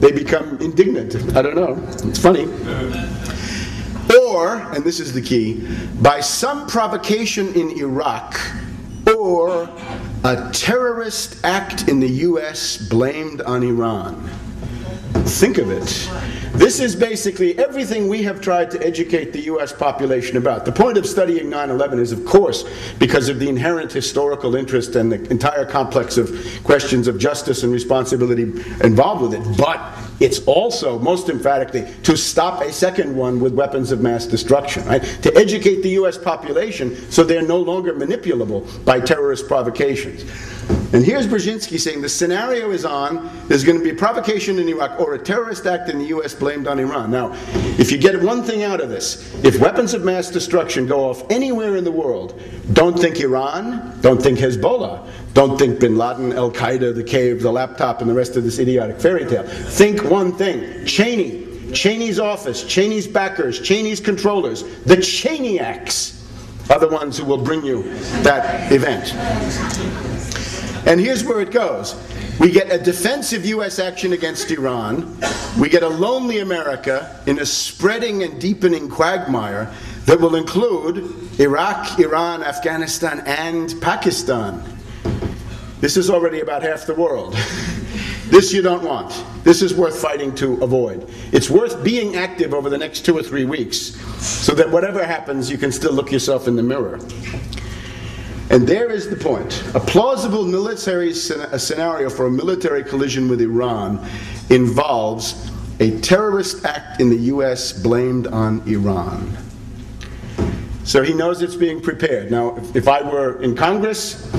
they become indignant. I don't know. It's funny. Or, and this is the key, by some provocation in Iraq, or a terrorist act in the U.S. blamed on Iran. Think of it. This is basically everything we have tried to educate the U.S. population about. The point of studying 9/11 is, of course, because of the inherent historical interest and the entire complex of questions of justice and responsibility involved with it. But it's also, most emphatically, to stop a second one with weapons of mass destruction, right? To educate the U.S. population so they're no longer manipulable by terrorist provocations. And here's Brzezinski saying the scenario is on, there's going to be a provocation in Iraq or a terrorist act in the U.S. blamed on Iran. Now, if you get one thing out of this, if weapons of mass destruction go off anywhere in the world, don't think Iran, don't think Hezbollah, don't think bin Laden, Al-Qaeda, the cave, the laptop, and the rest of this idiotic fairy tale. Think one thing, Cheney, Cheney's office, Cheney's backers, Cheney's controllers, the Cheneyaks are the ones who will bring you that event. And here's where it goes. We get a defensive U.S. action against Iran. We get a lonely America in a spreading and deepening quagmire that will include Iraq, Iran, Afghanistan, and Pakistan. This is already about half the world. This you don't want. This is worth fighting to avoid. It's worth being active over the next 2 or 3 weeks so that whatever happens, you can still look yourself in the mirror. And there is the point. A plausible military scenario for a military collision with Iran involves a terrorist act in the U.S. blamed on Iran. So he knows it's being prepared. Now, if I were in Congress,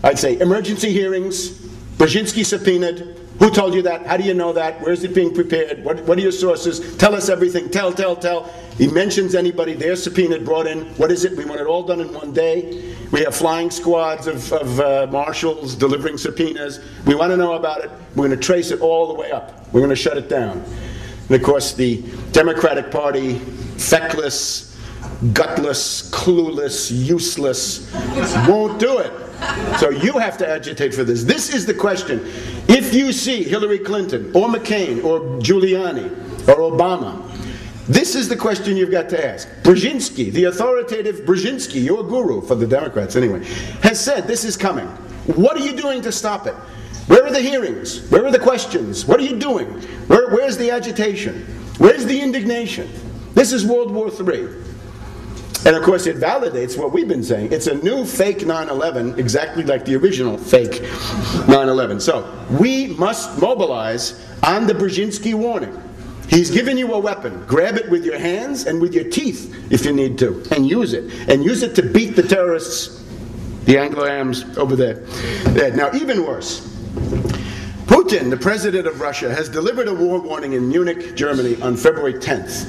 I'd say emergency hearings, Brzezinski subpoenaed. Who told you that? How do you know that? Where is it being prepared? What are your sources? Tell us everything. Tell. He mentions anybody. They're subpoenaed, brought in. What is it? We want it all done in one day. We have flying squads of marshals delivering subpoenas. We want to know about it. We're going to trace it all the way up. We're going to shut it down. And of course, the Democratic Party, feckless, gutless, clueless, useless, won't do it. So you have to agitate for this. This is the question. If you see Hillary Clinton or McCain or Giuliani or Obama, this is the question you've got to ask. Brzezinski, the authoritative Brzezinski, your guru for the Democrats anyway, has said this is coming. What are you doing to stop it? Where are the hearings? Where are the questions? What are you doing? Where's the agitation? Where's the indignation? This is World War III. And of course it validates what we've been saying. It's a new fake 9/11, exactly like the original fake 9/11. So we must mobilize on the Brzezinski warning. He's given you a weapon. Grab it with your hands and with your teeth if you need to, and use it. And use it to beat the terrorists, the Anglo-Ams over there. Now even worse, Putin, the president of Russia, has delivered a war warning in Munich, Germany on February 10th.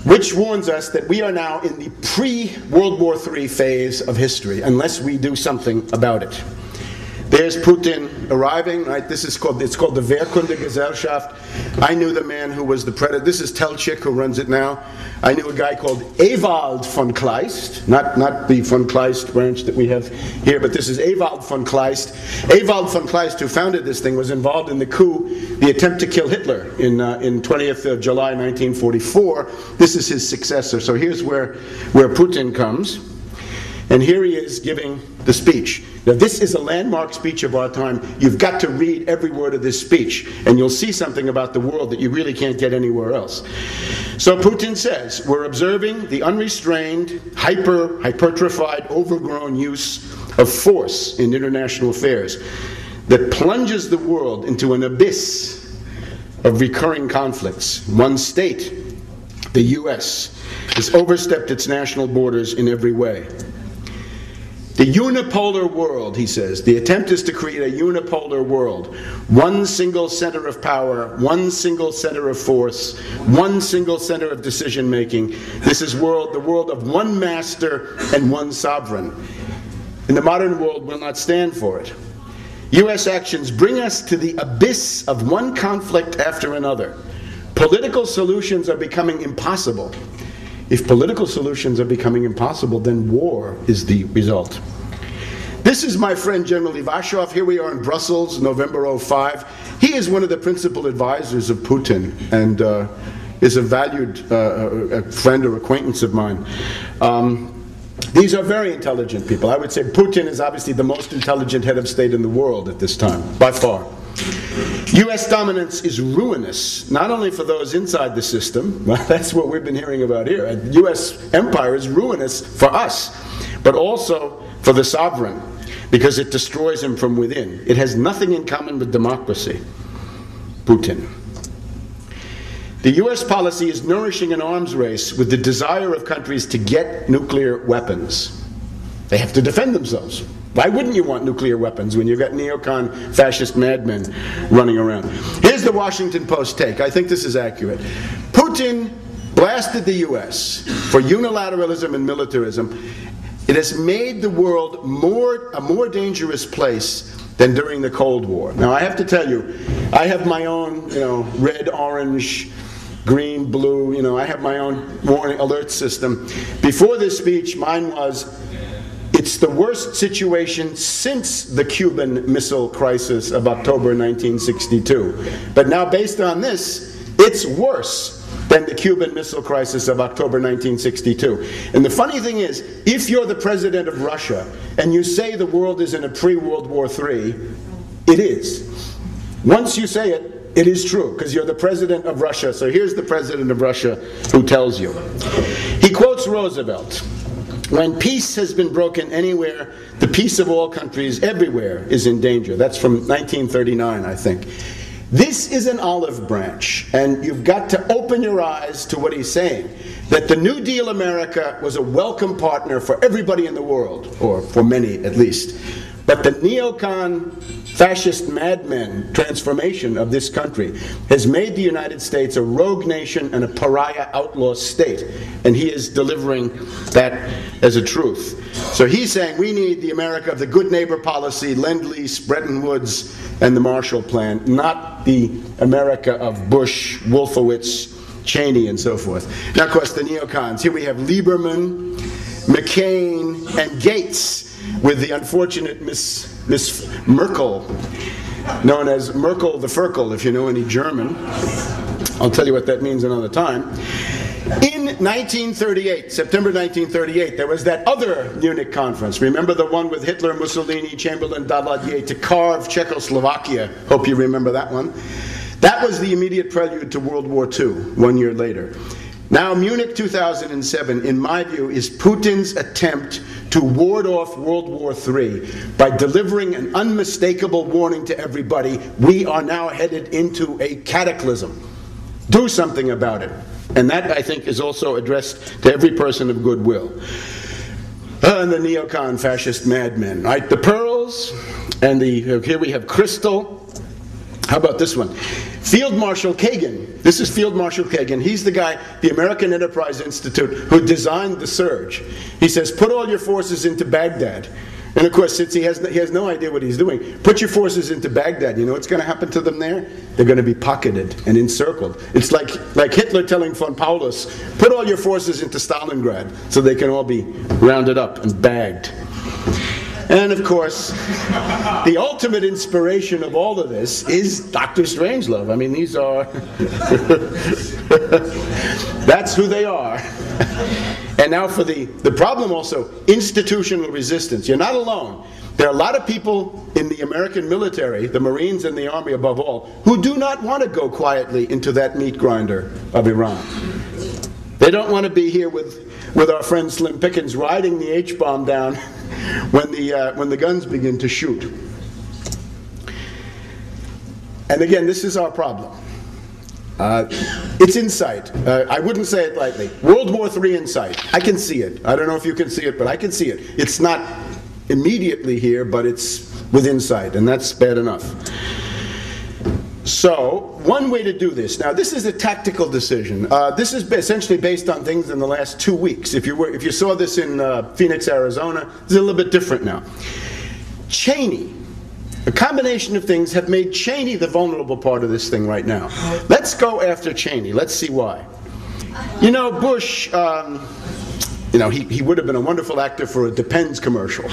Which warns us that we are now in the pre-World War III phase of history, unless we do something about it. There's Putin arriving, right? It's called the Wehrkundegesellschaft. I knew the man who was the president. This is Telchik who runs it now. I knew a guy called Ewald von Kleist, not the von Kleist branch that we have here, but this is Ewald von Kleist. Ewald von Kleist, who founded this thing, was involved in the coup, the attempt to kill Hitler in 20th of July 1944. This is his successor. So here's where Putin comes. And here he is giving the speech. Now this is a landmark speech of our time. You've got to read every word of this speech, and you'll see something about the world that you really can't get anywhere else. So Putin says, we're observing the unrestrained, hypertrophied, overgrown use of force in international affairs that plunges the world into an abyss of recurring conflicts. One state, the U.S., has overstepped its national borders in every way. The unipolar world, he says, the attempt is to create a unipolar world. One single center of power, one single center of force, one single center of decision making. This is the world of one master and one sovereign. And the modern world will not stand for it. U.S. actions bring us to the abyss of one conflict after another. Political solutions are becoming impossible. If political solutions are becoming impossible, then war is the result. This is my friend General Ivashov. Here we are in Brussels, November 05. He is one of the principal advisors of Putin and is a valued friend or acquaintance of mine. These are very intelligent people. I would say Putin is obviously the most intelligent head of state in the world at this time, by far. U.S. dominance is ruinous, not only for those inside the system, well, that's what we've been hearing about here. The U.S. empire is ruinous for us, but also for the sovereign, because it destroys him from within. It has nothing in common with democracy. Putin. The U.S. policy is nourishing an arms race with the desire of countries to get nuclear weapons. They have to defend themselves. Why wouldn't you want nuclear weapons when you've got neocon fascist madmen running around? Here's the Washington Post take. I think this is accurate. Putin blasted the U.S. for unilateralism and militarism. It has made the world a more dangerous place than during the Cold War. Now, I have to tell you, I have my own, red, orange, green, blue, I have my own warning alert system. Before this speech, mine was, it's the worst situation since the Cuban Missile Crisis of October 1962. But now, based on this, it's worse than the Cuban Missile Crisis of October 1962. And the funny thing is, if you're the president of Russia and you say the world is in a pre-World War III, it is. Once you say it, it is true, because you're the president of Russia. So here's the president of Russia who tells you. He quotes Roosevelt. When peace has been broken anywhere, the peace of all countries everywhere is in danger. That's from 1939, I think. This is an olive branch, and you've got to open your eyes to what he's saying. That the New Deal America was a welcome partner for everybody in the world, or for many at least. But the neocon fascist madmen transformation of this country has made the United States a rogue nation and a pariah outlaw state. And he is delivering that as a truth. So he's saying we need the America of the good neighbor policy, Lend-Lease, Bretton Woods, and the Marshall Plan, not the America of Bush, Wolfowitz, Cheney, and so forth. Now, of course, the neocons. Here we have Lieberman, McCain, and Gates, with the unfortunate Miss Merkel, known as Merkel the Ferkel, if you know any German. I'll tell you what that means another time. In 1938, September 1938, there was that other Munich conference. Remember the one with Hitler, Mussolini, Chamberlain, Daladier to carve Czechoslovakia? Hope you remember that one. That was the immediate prelude to World War II, 1 year later. Now, Munich 2007, in my view, is Putin's attempt to ward off World War III by delivering an unmistakable warning to everybody: we are now headed into a cataclysm. Do something about it. And that, I think, is also addressed to every person of goodwill. And the neocon fascist madmen, right? The pearls, and here we have crystal. How about this one? Field Marshal Kagan. This is Field Marshal Kagan. He's the guy, the American Enterprise Institute, who designed the surge. He says, put all your forces into Baghdad. And of course, since he has no idea what he's doing, put your forces into Baghdad. You know what's going to happen to them there? They're going to be pocketed and encircled. It's like Hitler telling von Paulus, put all your forces into Stalingrad so they can all be rounded up and bagged. And of course, the ultimate inspiration of all of this is Dr. Strangelove. I mean, these are, that's who they are. And now for the problem also, institutional resistance. You're not alone. There are a lot of people in the American military, the Marines and the Army above all, who do not want to go quietly into that meat grinder of Iran. They don't want to be here with our friend Slim Pickens riding the H-bomb down when the guns begin to shoot. And again, this is our problem. It's in sight. I wouldn't say it lightly. World War III in sight. I can see it. I don't know if you can see it, but I can see it. It's not immediately here, but it's within sight, and that's bad enough. So, one way to do this. Now, this is a tactical decision. This is essentially based on things in the last 2 weeks. If you saw this in Phoenix, Arizona, it's a little bit different now. Cheney. A combination of things have made Cheney the vulnerable part of this thing right now. Let's go after Cheney. Let's see why. You know, Bush, he would have been a wonderful actor for a Depends commercial.